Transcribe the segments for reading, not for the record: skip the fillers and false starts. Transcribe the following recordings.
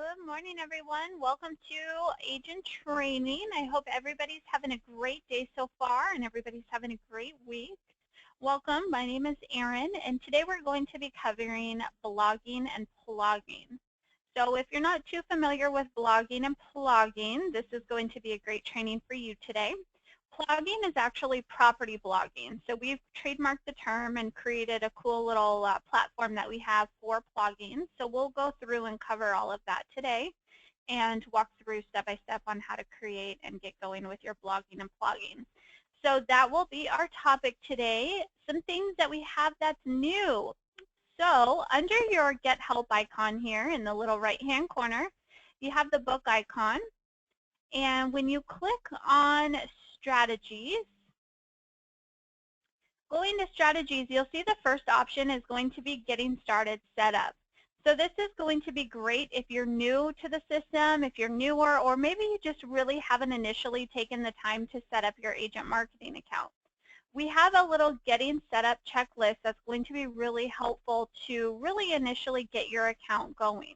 Good morning, everyone. Welcome to Agent Training. I hope everybody's having a great day so far and everybody's having a great week. Welcome. My name is Erin, and today we're going to be covering blogging and plogging. So if you're not too familiar with blogging and plogging, this is going to be a great training for you today. Plogging is actually property blogging. So we've trademarked the term and created a cool little platform that we have for plogging. So we'll go through and cover all of that today and walk through step by step on how to create and get going with your blogging and plogging. So that will be our topic today. Some things that we have that's new. So under your Get Help icon here in the little right-hand corner, you have the book icon. And when you click on Strategies, going to Strategies, you'll see the first option is going to be Getting Started Setup. So this is going to be great if you're new to the system, if you're newer, or maybe you just really haven't initially taken the time to set up your agent marketing account. We have a little Getting Set Up checklist that's going to be really helpful to really initially get your account going.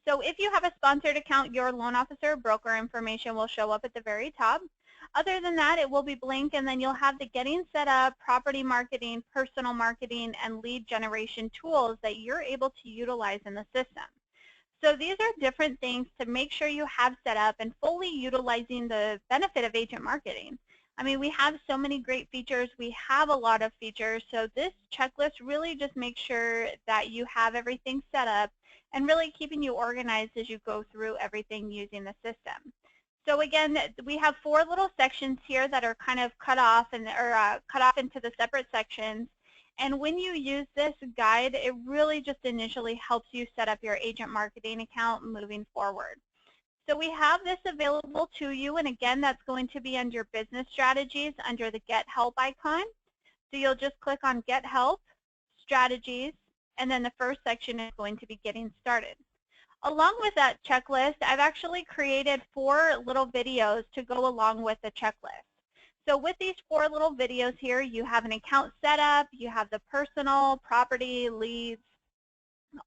So if you have a sponsored account, your loan officer broker information will show up at the very top. Other than that, it will be blank, and then you'll have the Getting Set Up, property marketing, personal marketing, and lead generation tools that you're able to utilize in the system. So these are different things to make sure you have set up and fully utilizing the benefit of agent marketing. I mean, we have so many great features. We have a lot of features. So this checklist really just makes sure that you have everything set up and really keeping you organized as you go through everything using the system. So again, we have 4 little sections here that are kind of cut off into the separate sections. And when you use this guide, it really just initially helps you set up your agent marketing account moving forward. So we have this available to you, and again, that's going to be under Business Strategies under the Get Help icon. So you'll just click on Get Help, Strategies, and then the first section is going to be Getting Started. Along with that checklist, I've actually created 4 little videos to go along with the checklist. So with these 4 little videos here, you have an account setup, you have the personal, property, leads.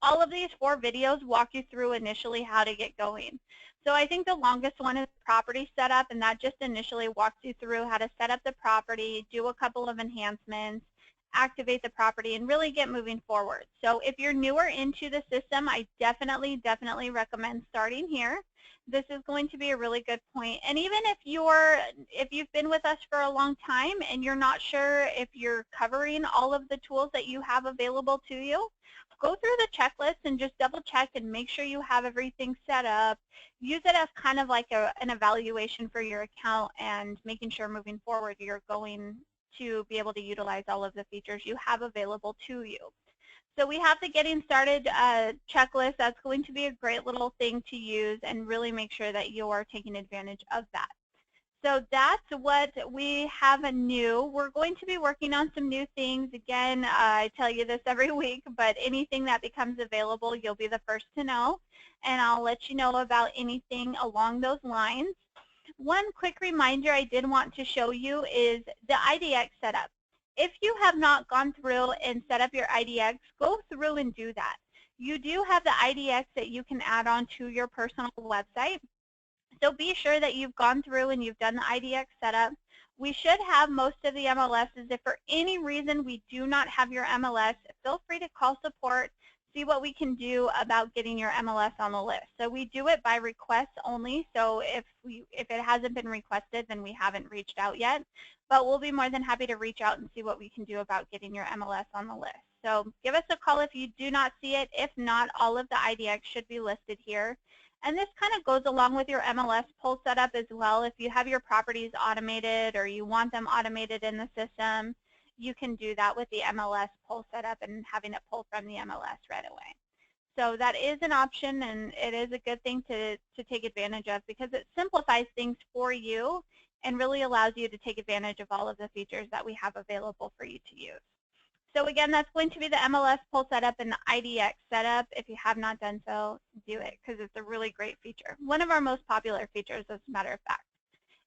All of these 4 videos walk you through initially how to get going. So I think the longest one is property setup, and that just initially walks you through how to set up the property, do a couple of enhancements, activate the property, and really get moving forward. So if you're newer into the system, I definitely recommend starting here. This is going to be a really good point. And even if you've been with us for a long time and you're not sure if you're covering all of the tools that you have available to you, go through the checklist and just double check and make sure you have everything set up. Use it as kind of like an evaluation for your account and making sure moving forward you're going to be able to utilize all of the features you have available to you. So we have the Getting Started checklist. That's going to be a great little thing to use and really make sure that you are taking advantage of that. So that's what we have new. We're going to be working on some new things. Again, I tell you this every week, but anything that becomes available, you'll be the first to know. And I'll let you know about anything along those lines. One quick reminder I did want to show you is the IDX setup. If you have not gone through and set up your IDX, go through and do that. You do have the IDX that you can add on to your personal website. So be sure that you've gone through and you've done the IDX setup. We should have most of the MLSs. If for any reason we do not have your MLS, feel free to call support, see what we can do about getting your MLS on the list. So we do it by request only. So if it hasn't been requested, then we haven't reached out yet. But we'll be more than happy to reach out and see what we can do about getting your MLS on the list. So give us a call if you do not see it. If not, all of the IDX should be listed here. And this kind of goes along with your MLS pull setup as well. If you have your properties automated or you want them automated in the system, you can do that with the MLS pull setup and having it pull from the MLS right away. So that is an option, and it is a good thing to take advantage of because it simplifies things for you and really allows you to take advantage of all of the features that we have available for you to use. So again, that's going to be the MLS pull setup and the IDX setup. If you have not done so, do it because it's a really great feature. One of our most popular features, as a matter of fact.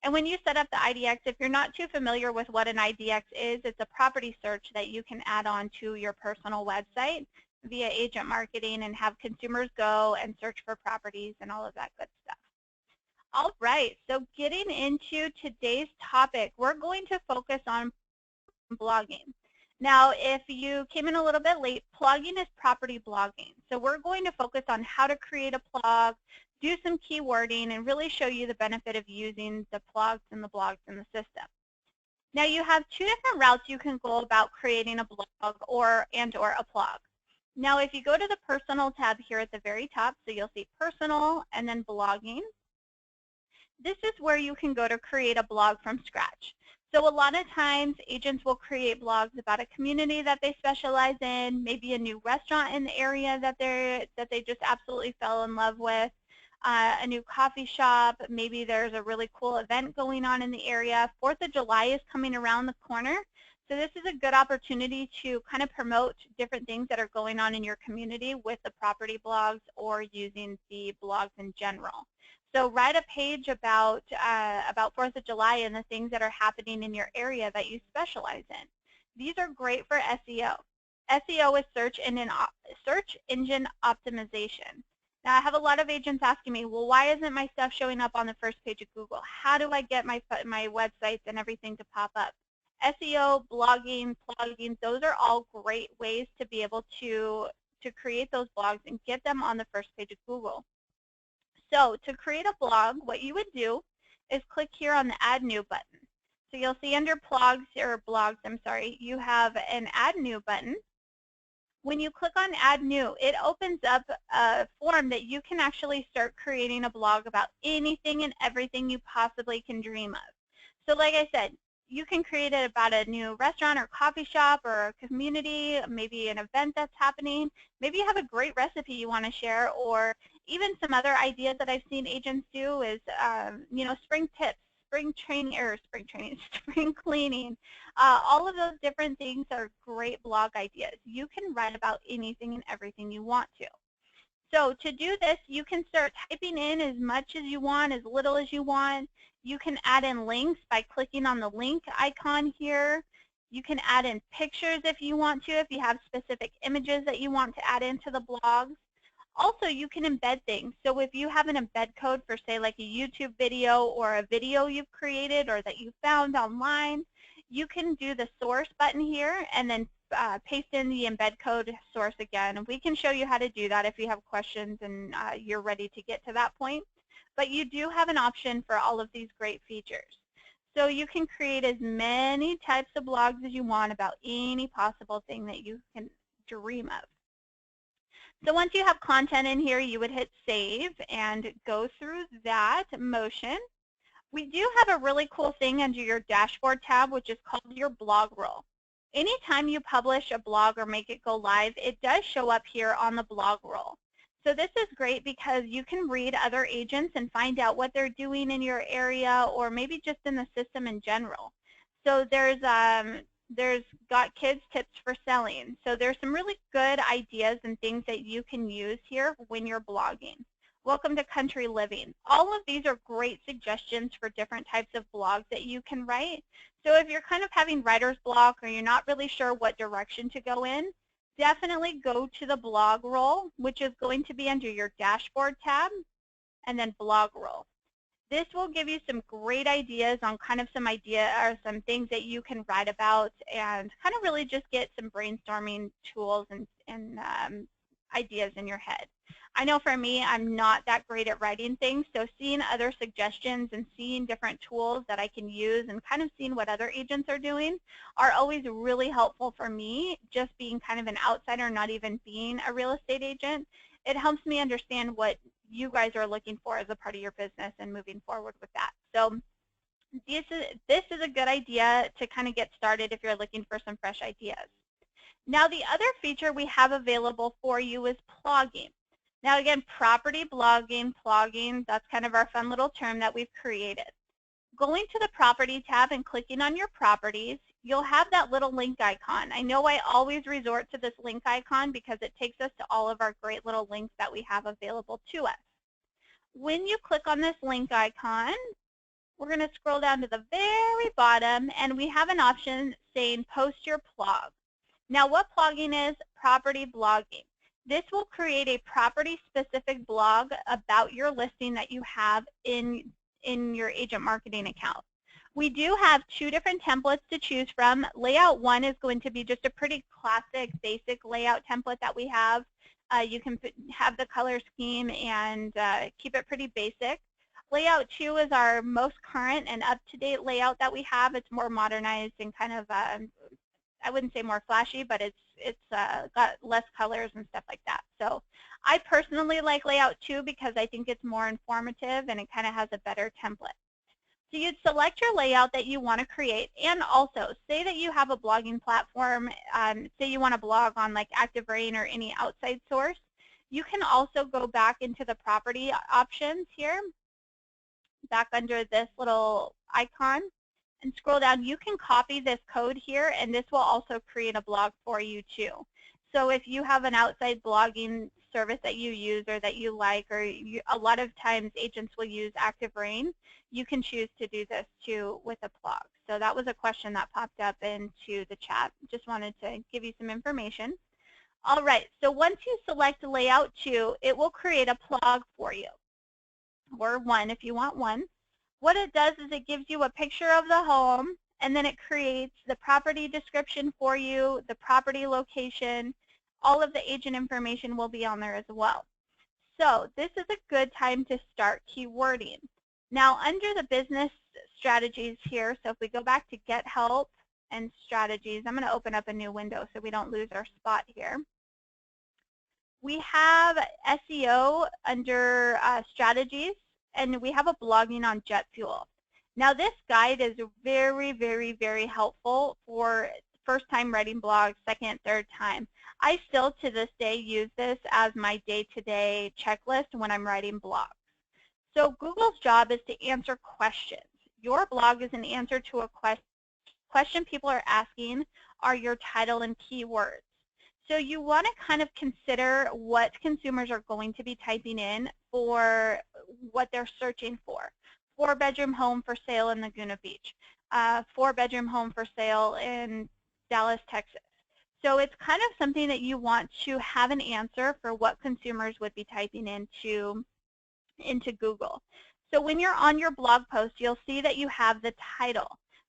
And when you set up the IDX, if you're not too familiar with what an IDX is, it's a property search that you can add on to your personal website. via agent marketing and have consumers go and search for properties and all of that good stuff. All right, so getting into today's topic, we're going to focus on blogging. Now, if you came in a little bit late, plogging is property blogging. So we're going to focus on how to create a plog, do some keywording, and really show you the benefit of using the plogs and the blogs in the system. Now, you have two different routes you can go about creating a blog or a plog. Now, if you go to the personal tab here at the very top, so you'll see personal and then blogging, this is where you can go to create a blog from scratch. So a lot of times agents will create blogs about a community that they specialize in, maybe a new restaurant in the area that they just absolutely fell in love with, a new coffee shop, maybe there's a really cool event going on in the area. 4th of July is coming around the corner. So this is a good opportunity to kind of promote different things that are going on in your community with the property blogs or using the blogs in general. So write a page about 4th of July and the things that are happening in your area that you specialize in. These are great for SEO. SEO is search engine optimization. Now I have a lot of agents asking me, well, why isn't my stuff showing up on the first page of Google? How do I get my websites and everything to pop up? SEO, blogging, plugging, those are all great ways to be able to create those blogs and get them on the first page of Google. So to create a blog, what you would do is click here on the Add New button. So you'll see under blogs, you have an Add New button. When you click on Add New, it opens up a form that you can actually start creating a blog about anything and everything you possibly can dream of. So like I said, you can create it about a new restaurant or coffee shop or a community, maybe an event that's happening. Maybe you have a great recipe you want to share, or even some other ideas that I've seen agents do is, spring tips, spring cleaning. All of those different things are great blog ideas. You can write about anything and everything you want to. So to do this, you can start typing in as much as you want, as little as you want. You can add in links by clicking on the link icon here. You can add in pictures if you want to, if you have specific images that you want to add into the blogs. Also, you can embed things. So if you have an embed code for, say, like a YouTube video or a video you've created or that you found online, you can do the source button here and then paste in the embed code source again. And we can show you how to do that if you have questions and you're ready to get to that point. But you do have an option for all of these great features. So you can create as many types of blogs as you want about any possible thing that you can dream of. So once you have content in here, you would hit save and go through that motion. We do have a really cool thing under your dashboard tab, which is called your blog roll. Anytime you publish a blog or make it go live, it does show up here on the blog roll. So this is great because you can read other agents and find out what they're doing in your area or maybe just in the system in general. So there's Got Kids Tips for Selling. So there's some really good ideas and things that you can use here when you're blogging. Welcome to Country Living. All of these are great suggestions for different types of blogs that you can write. So if you're kind of having writer's block or you're not really sure what direction to go in, definitely go to the blog roll, which is going to be under your dashboard tab, and then blog roll. This will give you some great ideas on kind of some things that you can write about and kind of really just get some brainstorming tools and ideas in your head. I know for me, I'm not that great at writing things, so seeing other suggestions and seeing different tools that I can use and kind of seeing what other agents are doing are always really helpful for me, just being kind of an outsider, not even being a real estate agent. It helps me understand what you guys are looking for as a part of your business and moving forward with that. So this is a good idea to kind of get started if you're looking for some fresh ideas. Now the other feature we have available for you is plogging. Now again, property blogging, plogging, that's kind of our fun little term that we've created. Going to the property tab and clicking on your properties, you'll have that little link icon. I know I always resort to this link icon because it takes us to all of our great little links that we have available to us. When you click on this link icon, we're going to scroll down to the very bottom and we have an option saying post your plog. Now what plogging is? Property blogging. This will create a property-specific blog about your listing that you have in your agent marketing account. We do have 2 different templates to choose from. Layout 1 is going to be just a pretty classic, basic layout template that we have. You can have the color scheme and keep it pretty basic. Layout 2 is our most current and up-to-date layout that we have. It's more modernized and kind of I wouldn't say more flashy, but it's got less colors and stuff like that. So I personally like layout 2 because I think it's more informative and it kind of has a better template. So you'd select your layout that you want to create, and also say that you have a blogging platform, say you want to blog on like Active Rain or any outside source. You can also go back into the property options here, back under this little icon, and scroll down. You can copy this code here, and this will also create a blog for you too. So if you have an outside blogging service that you use or that you like, or a lot of times agents will use Active Rain, you can choose to do this too with a blog. So that was a question that popped up into the chat. Just wanted to give you some information. All right, so once you select layout 2, it will create a blog for you, or 1 if you want 1. What it does is it gives you a picture of the home, and then it creates the property description for you, the property location. All of the agent information will be on there as well. So this is a good time to start keywording. Now under the business strategies here, so if we go back to Get Help and Strategies, I'm going to open up a new window so we don't lose our spot here. We have SEO under Strategies, and we have a blogging on jet fuel. Now this guide is very, very, very helpful for first time writing blogs, second, third time. I still to this day use this as my day-to-day checklist when I'm writing blogs. So Google's job is to answer questions. Your blog is an answer to a question people are asking are your title and keywords. So you want to kind of consider what consumers are going to be typing in for what they're searching for. 4-bedroom home for sale in Laguna Beach. 4-bedroom home for sale in Dallas, Texas. So it's kind of something that you want to have an answer for what consumers would be typing into Google. So when you're on your blog post, you'll see that you have the title.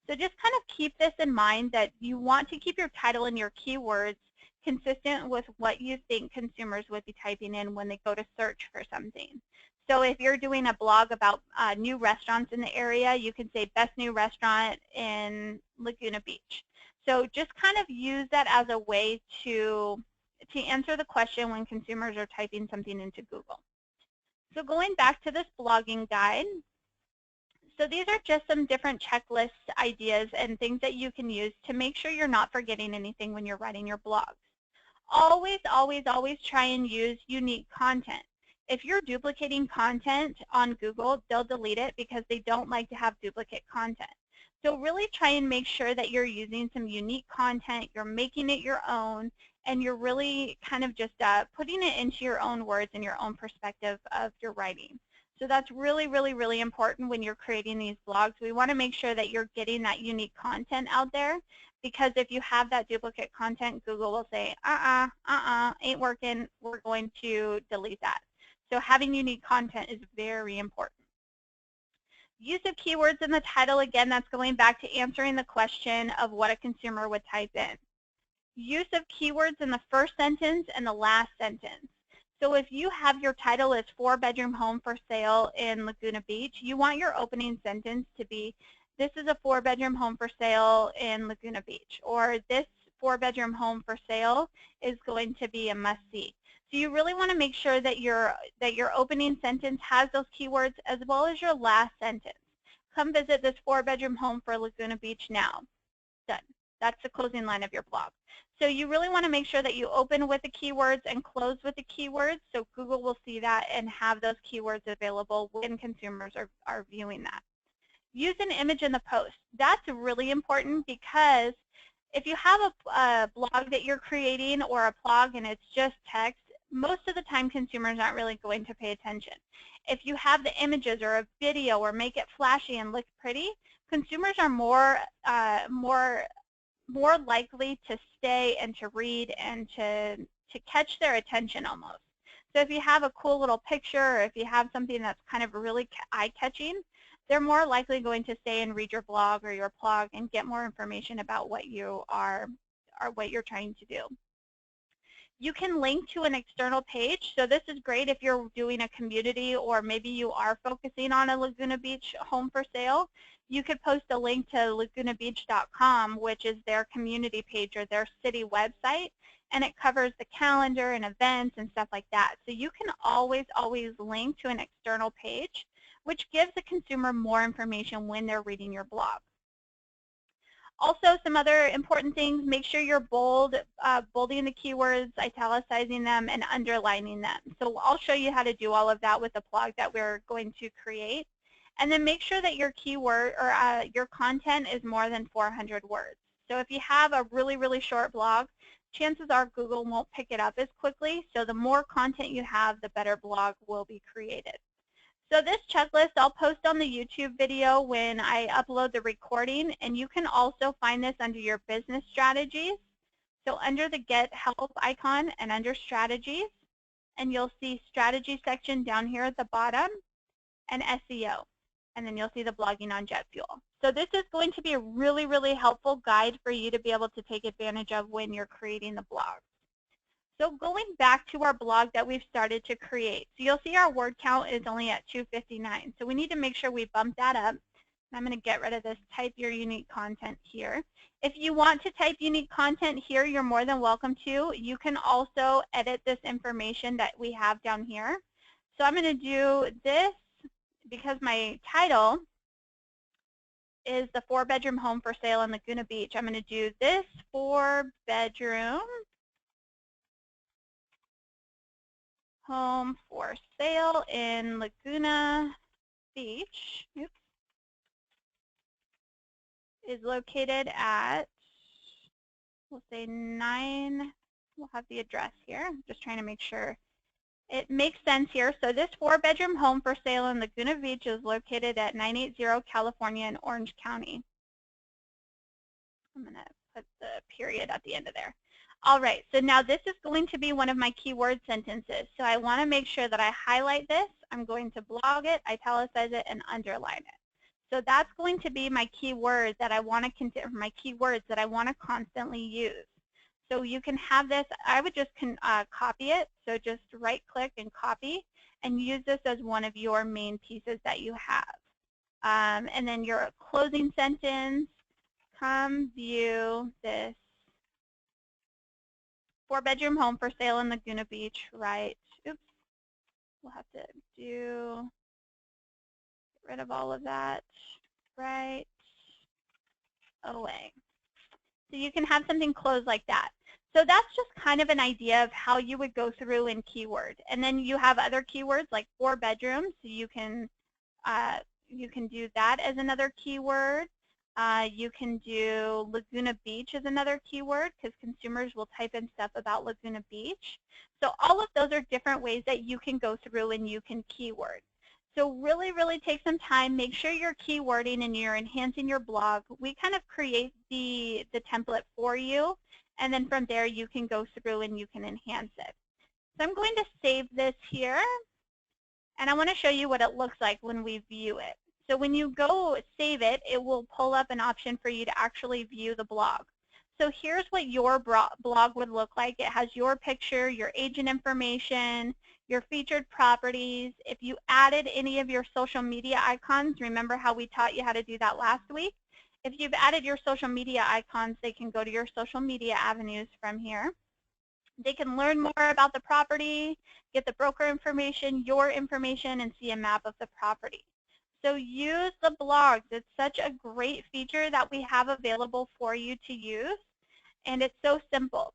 So just kind of keep this in mind that you want to keep your title and your keywords consistent with what you think consumers would be typing in when they go to search for something. So if you're doing a blog about new restaurants in the area, you can say best new restaurant in Laguna Beach. So just kind of use that as a way to answer the question when consumers are typing something into Google. So going back to this blogging guide, so these are just some different checklist ideas and things that you can use to make sure you're not forgetting anything when you're writing your blogs. Always, always, always try and use unique content. If you're duplicating content on Google, they'll delete it because they don't like to have duplicate content. So really try and make sure that you're using some unique content, you're making it your own, and you're really kind of just putting it into your own words and your own perspective of your writing. So that's really, really, really important when you're creating these blogs. We want to make sure that you're getting that unique content out there, because if you have that duplicate content, Google will say, ain't working, we're going to delete that. So having unique content is very important. Use of keywords in the title, again, that's going back to answering the question of what a consumer would type in. Use of keywords in the first sentence and the last sentence. So if you have your title as 4-bedroom home for sale in Laguna Beach, you want your opening sentence to be, this is a 4-bedroom home for sale in Laguna Beach, or this 4-bedroom home for sale is going to be a must-see. So you really want to make sure that your opening sentence has those keywords as well as your last sentence. Come visit this 4-bedroom home for Laguna Beach now. Done. That's the closing line of your blog. So you really want to make sure that you open with the keywords and close with the keywords, so Google will see that and have those keywords available when consumers are viewing that. Use an image in the post. That's really important, because if you have a blog that you're creating or a blog and it's just text, most of the time consumers aren't really going to pay attention. If you have the images or a video or make it flashy and look pretty, consumers are more likely to stay and to read and to to catch their attention almost. So if you have a cool little picture, or if you have something that's kind of really eye-catching, they're more likely going to stay and read your blog or your plug and get more information about what you are or what you're trying to do. You can link to an external page. So this is great if you're doing a community, or maybe you are focusing on a Laguna Beach home for sale. You could post a link to lagunabeach.com, which is their community page or their city website, and it covers the calendar and events and stuff like that. So you can always link to an external page, which gives the consumer more information when they're reading your blog. Also, some other important things, make sure you're bolding the keywords, italicizing them, and underlining them. So I'll show you how to do all of that with the blog that we're going to create. And then make sure that your keyword or your content is more than 400 words. So if you have a really short blog, chances are Google won't pick it up as quickly. So the more content you have, the better blog will be created. So this checklist I'll post on the YouTube video when I upload the recording, and you can also find this under your business strategies. So under the Get Help icon and under Strategies, and you'll see Strategy section down here at the bottom, and SEO. And then you'll see the blogging on jet fuel. So this is going to be a really helpful guide for you to be able to take advantage of when you're creating the blog. So going back to our blog that we've started to create, so you'll see our word count is only at 259. So we need to make sure we bump that up. I'm going to get rid of this type your unique content here. If you want to type unique content here, you're more than welcome to. You can also edit this information that we have down here. So I'm going to do this because my title is the 4-bedroom home for sale in Laguna Beach. I'm going to do this 4-bedroom home for sale in Laguna Beach. Oops. Is located at, we'll say 9, we'll have the address here. I'm just trying to make sure it makes sense here. So this 4-bedroom home for sale in Laguna Beach is located at 980 California in Orange County. I'm going to put the period at the end of there. All right, so now this is going to be one of my keyword sentences. So I want to make sure that I highlight this. I'm going to blog it, italicize it, and underline it. So that's going to be my keyword that I want to consider, my keywords that I want to constantly use. So you can have this, I would just copy it. So just right click and copy and use this as one of your main pieces that you have. And then your closing sentence, come view this 4-bedroom home for sale in Laguna Beach, right? Oops. We'll have to get rid of all of that, right away. So you can have something closed like that. So that's just kind of an idea of how you would go through in keyword. And then you have other keywords like 4 bedrooms. So you can do that as another keyword. You can do Laguna Beach as another keyword because consumers will type in stuff about Laguna Beach. So all of those are different ways that you can go through and you can keyword. So really take some time. Make sure you're keywording and you're enhancing your blog. We kind of create the template for you, and then from there you can go through and you can enhance it. So I'm going to save this here, and I want to show you what it looks like when we view it. So when you go save it, it will pull up an option for you to actually view the blog. So here's what your blog would look like. It has your picture, your agent information, your featured properties. If you added any of your social media icons, remember how we taught you how to do that last week? If you've added your social media icons, they can go to your social media avenues from here. They can learn more about the property, get the broker information, your information, and see a map of the property. So use the blogs. It's such a great feature that we have available for you to use, and it's so simple.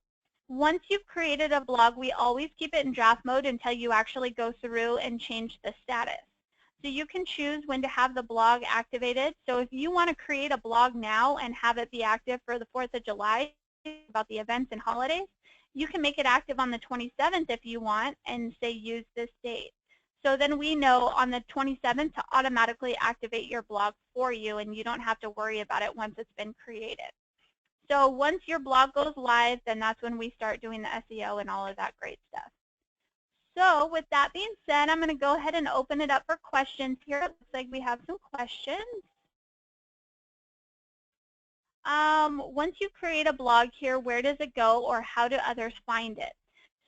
Once you've created a blog, we always keep it in draft mode until you actually go through and change the status. So you can choose when to have the blog activated. So if you want to create a blog now and have it be active for the 4th of July about the events and holidays, you can make it active on the 27th if you want and say use this date. So then we know on the 27th to automatically activate your blog for you, and you don't have to worry about it once it's been created. So once your blog goes live, then that's when we start doing the SEO and all of that great stuff. So with that being said, I'm going to go ahead and open it up for questions here. It looks like we have some questions. Once you create a blog here, where does it go or how do others find it?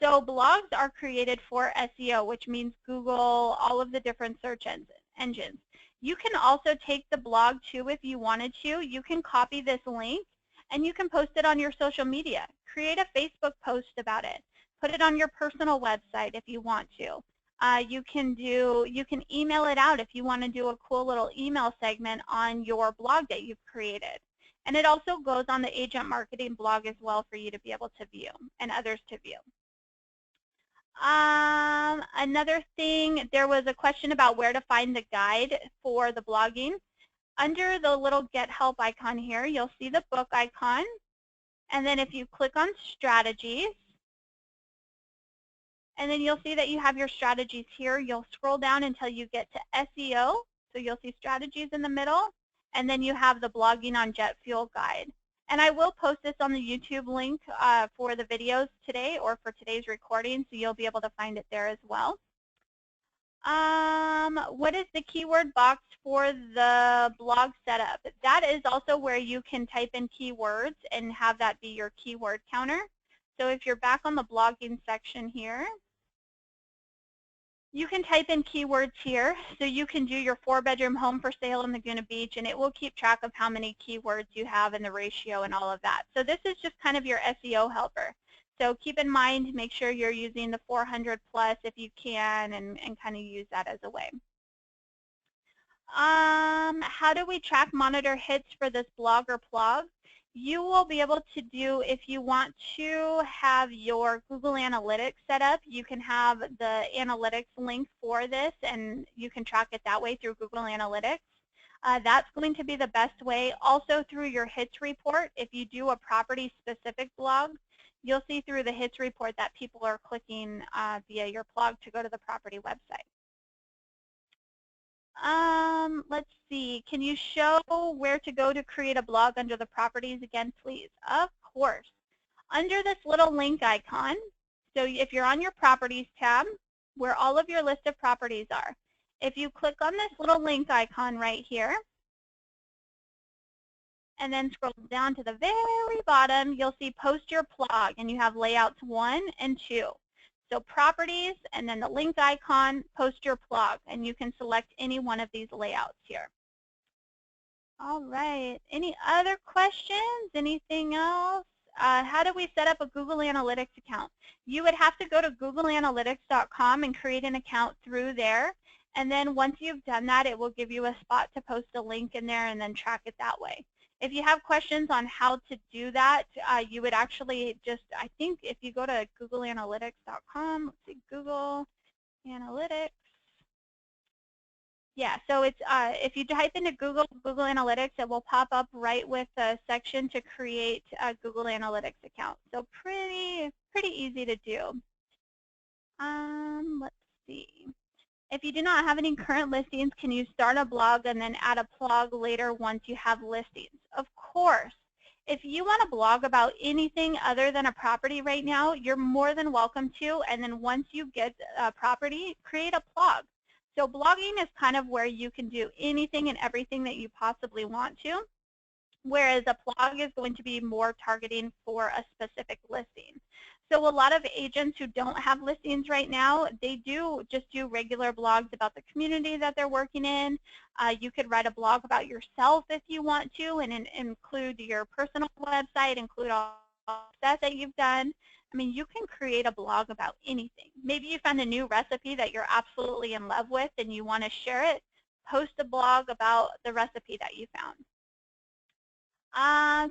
So blogs are created for SEO, which means Google, all of the different search engines. You can also take the blog too if you wanted to. You can copy this link and you can post it on your social media. Create a Facebook post about it. Put it on your personal website if you want to. You can email it out if you want to do a cool little email segment on your blog that you've created. And it also goes on the agent marketing blog as well for you to be able to view and others to view. Another thing, there was a question about where to find the guide for the blogging. Under the little Get Help icon here, you'll see the book icon. And then if you click on Strategies, and then you'll see that you have your strategies here. You'll scroll down until you get to SEO. So you'll see strategies in the middle. And then you have the blogging on jet fuel guide. And I will post this on the YouTube link for the videos today or for today's recording, so you'll be able to find it there as well. What is the keyword box for the blog setup? That is also where you can type in keywords and have that be your keyword counter. So if you're back on the blogging section here, you can type in keywords here. So you can do your 4-bedroom home for sale in Laguna Beach, and it will keep track of how many keywords you have and the ratio and all of that. So this is just kind of your SEO helper. So keep in mind, make sure you're using the 400 plus if you can, and kind of use that as a way. How do we track monitor hits for this blog or plog? You will be able to do, if you want to have your Google Analytics set up, you can have the analytics link for this and you can track it that way through Google Analytics. That's going to be the best way. Also through your hits report, if you do a property specific blog, you'll see through the hits report that people are clicking via your blog to go to the property website. Let's see. Can you show where to go to create a blog under the properties again, please? Of course. Under this little link icon, so if you're on your properties tab, where all of your list of properties are, if you click on this little link icon right here, and then scroll down to the very bottom, you'll see post your blog, and you have layouts 1 and 2. So properties, and then the link icon, post your blog, and you can select any one of these layouts here. All right, any other questions, anything else? How do we set up a Google Analytics account? You would have to go to googleanalytics.com and create an account through there. And then once you've done that, it will give you a spot to post a link in there and then track it that way. If you have questions on how to do that, you would actually just, I think if you go to googleanalytics.com, let's see, Google Analytics. Yeah, so it's if you type into Google Analytics, it will pop up right with a section to create a Google Analytics account. So pretty easy to do. Let's see. If you do not have any current listings, can you start a blog and then add a blog later once you have listings? Of course. If you want to blog about anything other than a property right now, you're more than welcome to. And then once you get a property, create a blog. So blogging is kind of where you can do anything and everything that you possibly want to, whereas a blog is going to be more targeting for a specific listing. So a lot of agents who don't have listings right now, they just do regular blogs about the community that they're working in. You could write a blog about yourself if you want to, and include your personal website, include all the stuff that you've done. I mean, you can create a blog about anything. Maybe you found a new recipe that you're absolutely in love with and you want to share it. Post a blog about the recipe that you found.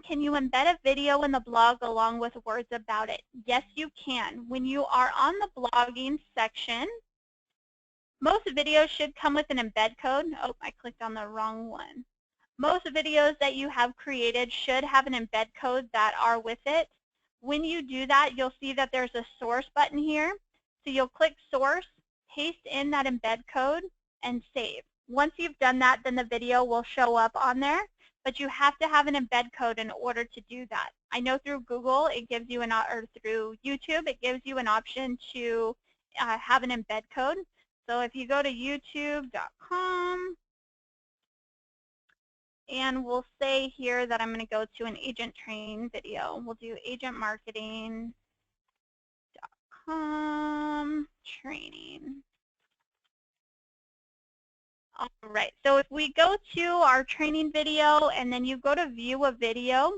Can you embed a video in the blog along with words about it? Yes, you can. When you are on the blogging section, most videos should come with an embed code. Oh, I clicked on the wrong one. Most videos that you have created should have an embed code that are with it. When you do that, you'll see that there's a source button here. So you'll click source, paste in that embed code, and save. Once you've done that, then the video will show up on there, but you have to have an embed code in order to do that. I know through Google it gives you or through YouTube it gives you an option to have an embed code. So if you go to youtube.com, and we'll say here that I'm going to go to an agent training video. We'll do agentmarketing.com training. All right, so if we go to our training video and then you go to view a video,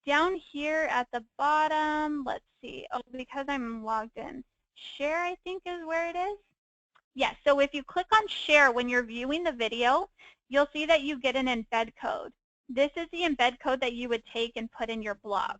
down here at the bottom, let's see, oh, because I'm logged in, share I think is where it is. Yes, so if you click on share when you're viewing the video, you'll see that you get an embed code. This is the embed code that you would take and put in your blog.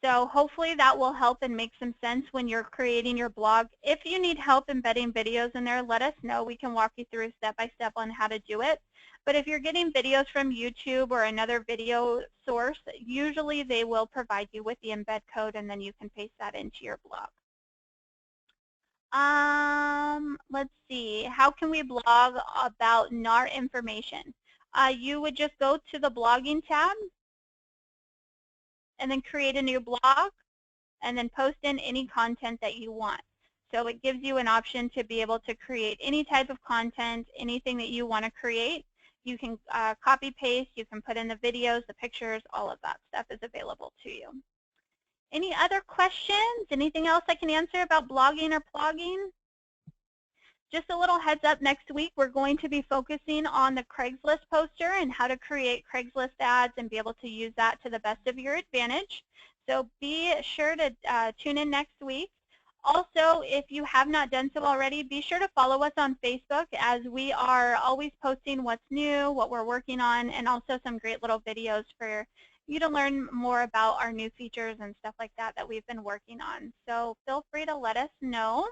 So hopefully that will help and make some sense when you're creating your blog. If you need help embedding videos in there, let us know. We can walk you through step by step on how to do it. But if you're getting videos from YouTube or another video source, usually they will provide you with the embed code and then you can paste that into your blog. Let's see. How can we blog about NAR information? You would just go to the blogging tab and then create a new blog and then post in any content that you want. So it gives you an option to be able to create any type of content, anything that you want to create. You can copy paste, you can put in the videos, the pictures, all of that stuff is available to you. Any other questions? Anything else I can answer about blogging or plogging? Just a little heads up, next week we're going to be focusing on the Craigslist poster and how to create Craigslist ads and be able to use that to the best of your advantage. So be sure to tune in next week. Also, if you have not done so already, be sure to follow us on Facebook as we are always posting what's new, what we're working on, and also some great little videos for you to learn more about our new features and stuff like that that we've been working on. So feel free to let us know.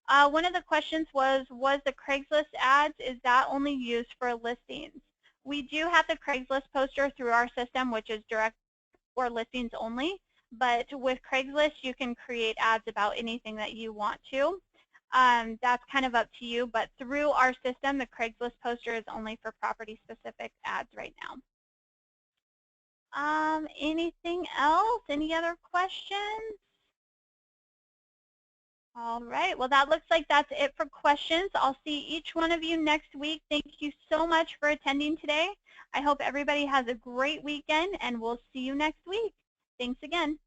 One of the questions was the Craigslist ads, is that only used for listings? We do have the Craigslist poster through our system, which is direct or listings only. But with Craigslist, you can create ads about anything that you want to. That's kind of up to you. But through our system, the Craigslist poster is only for property-specific ads right now. Anything else? Any other questions? All right, well, that looks like that's it for questions. I'll see each one of you next week. Thank you so much for attending today. I hope everybody has a great weekend, and we'll see you next week. Thanks again.